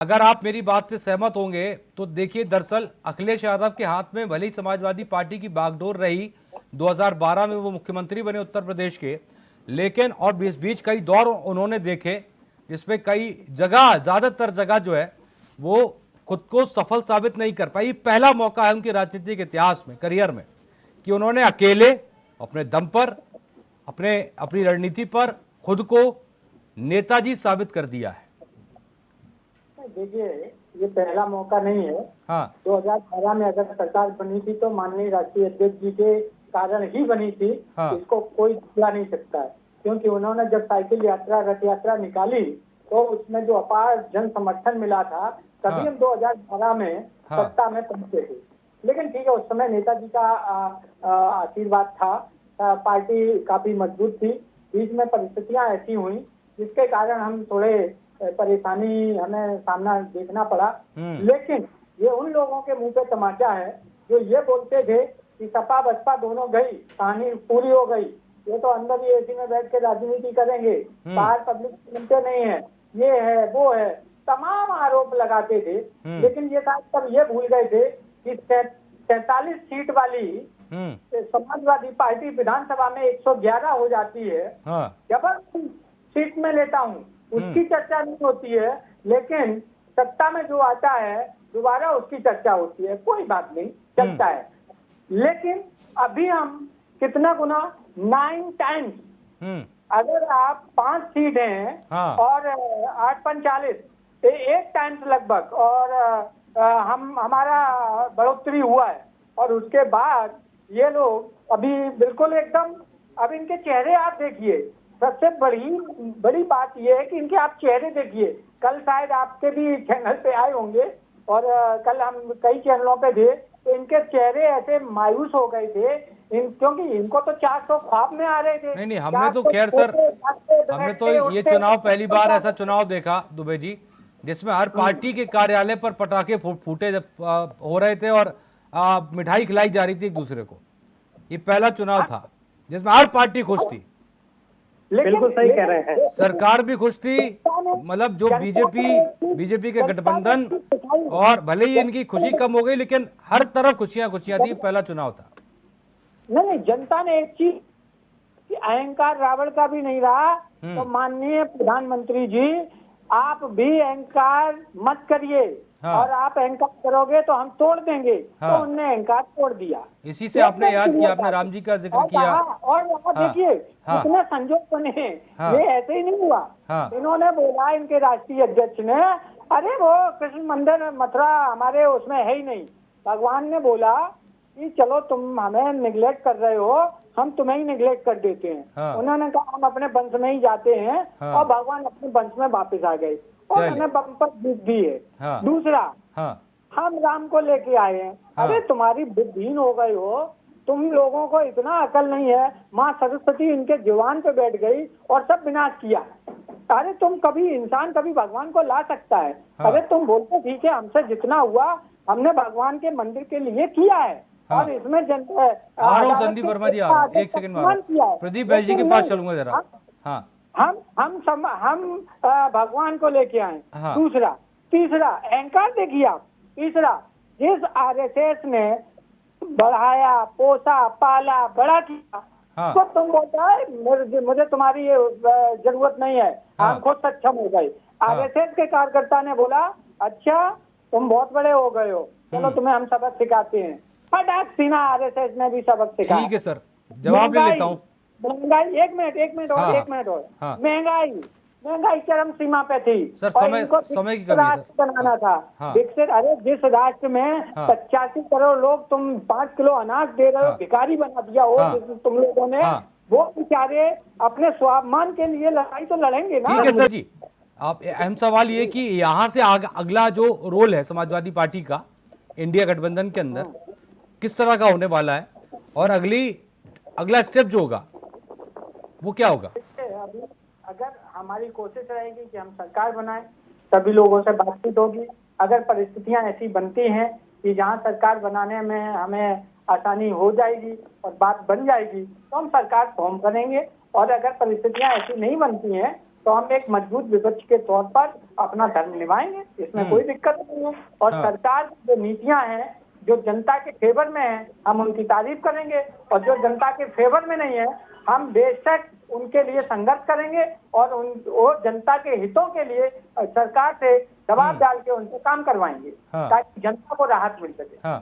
अगर आप मेरी बात से सहमत होंगे तो देखिए, दरअसल अखिलेश यादव के हाथ में भले ही समाजवादी पार्टी की बागडोर रही, 2012 में वो मुख्यमंत्री बने उत्तर प्रदेश के, लेकिन और बीच बीच कई दौर उन्होंने देखे जिसमें कई जगह, ज्यादातर जगह जो है वो खुद को सफल साबित नहीं कर पाई। पहला मौका है उनके राजनीतिक इतिहास में, करियर में, कि उन्होंने अकेले अपने दम पर, अपनी रणनीति पर खुद को नेताजी साबित कर दिया है। देखिए, ये पहला मौका नहीं है। हाँ 2012 में अगर सरकार बनी थी तो माननीय राष्ट्रीय अध्यक्ष जी के कारण ही बनी थी। हाँ। इसको कोई भुला नहीं सकता है, क्योंकि उन्होंने जब साइकिल यात्रा, रथ यात्रा निकाली तो उसमें जो अपार जन समर्थन मिला था, तभी हाँ। हम 2012 में हाँ। सत्ता में पहुंचे थे। लेकिन ठीक है, उस समय नेताजी का आशीर्वाद था, पार्टी काफी मजबूत थी। बीच में परिस्थितियां ऐसी हुई जिसके कारण हम थोड़े परेशानी हमें सामना देखना पड़ा। लेकिन ये उन लोगों के मुंह पे तमाचा है जो ये बोलते थे कि सपा बसपा दोनों गई, कहानी पूरी हो गई, ये तो अंदर ही एसी में बैठ के राजनीति करेंगे, बाहर पब्लिक सुनते नहीं है, ये है वो है, तमाम आरोप लगाते थे। लेकिन ये शायद तब ये भूल गए थे कि 43 सीट वाली समाजवादी पार्टी विधानसभा में 111 हो जाती है। जबरदस्ती सीट में लेता हूँ, उसकी चर्चा नहीं होती है, लेकिन सत्ता में जो आता है दोबारा उसकी चर्चा होती है। कोई बात नहीं, चलता है। लेकिन अभी हम कितना गुना 9 टाइम्स, अगर आप 5 सीट हैं और 8 45, 1 टाइम्स लगभग, और हमारा बढ़ोतरी हुआ है। और उसके बाद ये लोग अभी बिल्कुल एकदम, अब इनके चेहरे आप देखिए। सबसे बड़ी बात यह है कि इनके आप चेहरे देखिए। कल शायद आपके भी चैनल पे आए होंगे और कल हम कई चैनलों पे थे, तो इनके चेहरे ऐसे मायूस हो गए थे क्योंकि इनको तो 400 ख्वाब में आ रहे थे। नहीं, हमने तो खैर सर, हमने तो ये चुनाव पहली बार ऐसा चुनाव देखा दुबे जी जिसमें हर पार्टी के कार्यालय पर पटाखे फूटे हो रहे थे और मिठाई खिलाई जा रही थी एक दूसरे को। ये पहला चुनाव था जिसमें हर पार्टी खुश थी। बिल्कुल सही कह रहे हैं। सरकार भी खुश थी, मतलब जो बीजेपी के गठबंधन, और भले ही इनकी खुशी कम हो गई लेकिन हर तरफ खुशियां थी। पहला चुनाव था। नहीं, जनता ने एक चीज कि अहंकार रावण का भी नहीं रहा। तो माननीय प्रधानमंत्री जी, आप भी अहंकार मत करिए। और आप अहंकार करोगे तो हम तोड़ देंगे। तो उनने अहंकार तोड़ दिया। इसी से आपने याद किया, आपने राम जी का जिक्र किया। और देखिए कितना संजोग बने। ये ऐसे ही नहीं हुआ। इन्होंने बोला, इनके राष्ट्रीय अध्यक्ष ने, अरे वो कृष्ण मंदिर मथुरा हमारे उसमें है ही नहीं। भगवान ने बोला कि चलो तुम हमें निगलेक्ट कर रहे हो, हम तुम्हें ही निगलेक्ट कर देते हैं। उन्होंने कहा हम अपने वंश में ही जाते हैं। और भगवान अपने वंश में वापस आ गए और उन्हें बम्पर जीत दी है। दूसरा, हम राम को लेके आए हैं। अरे तुम्हारी बुद्धिहीन हो गए हो, तुम लोगों को इतना अकल नहीं है। माँ सरस्वती इनके जुबान पे बैठ गई और सब विनाश किया। अरे तुम कभी इंसान कभी भगवान को ला सकता है। अरे तुम बोलते ठीक है, हमसे जितना हुआ हमने भगवान के मंदिर के लिए किया है। और इसमें संदीप वर्मा जी, एक सेकंड में प्रदीप भाई जी के पास चलूंगा जरा। हम भगवान को लेके आए। दूसरा, तीसरा अहंकार देखिए आप। तीसरा, जिस आरएसएस ने बढ़ाया, पोसा, पाला, बड़ा किया, तो तुम बोलता है मुझे तुम्हारी ये जरूरत नहीं है, हम खुद सक्षम हो गए। आरएसएस के कार्यकर्ता ने बोला, अच्छा तुम बहुत बड़े हो गए हो, चलो तुम्हें हम सबक सिखाते हैं। फटाक सीना आरएसएस ने भी सबक सिखाया। ठीक है सर, जवाब ले लेता हूँ। महंगाई, एक मिनट और। महंगाई चरम सीमा पे थी सर। समय की कमी राष्ट्र बनाना था। विकसित, अरे जिस राष्ट्र में 85 करोड़ लोग, तुम 5 किलो अनाज दे रहे हो, भिखारी बना दिया हो तुम लोगों ने। वो बेचारे अपने स्वाभिमान के लिए लड़ाई तो लड़ेंगे ना। ठीक है सर जी, आप अहम सवाल ये कि यहाँ से अगला जो रोल है समाजवादी पार्टी का इंडिया गठबंधन के अंदर किस तरह का होने वाला है, और अगला स्टेप जो होगा वो क्या होगा? अगर हमारी कोशिश रहेगी कि हम सरकार बनाएं, सभी लोगों से बातचीत होगी। अगर परिस्थितियां ऐसी बनती हैं कि जहां सरकार बनाने में हमें आसानी हो जाएगी और बात बन जाएगी, तो हम सरकार फॉर्म करेंगे। और अगर परिस्थितियां ऐसी नहीं बनती हैं तो हम एक मजबूत विपक्ष के तौर पर अपना धर्म निभाएंगे, इसमें कोई दिक्कत नहीं है। और हाँ। सरकार की जो नीतियां हैं जो जनता के फेवर में है, हम उनकी तारीफ करेंगे, और जो जनता के फेवर में नहीं है हम बेशक उनके लिए संघर्ष करेंगे और वो जनता के हितों के लिए सरकार से दबाव डाल के उनसे काम करवाएंगे हाँ। ताकि जनता को राहत मिल सके। हाँ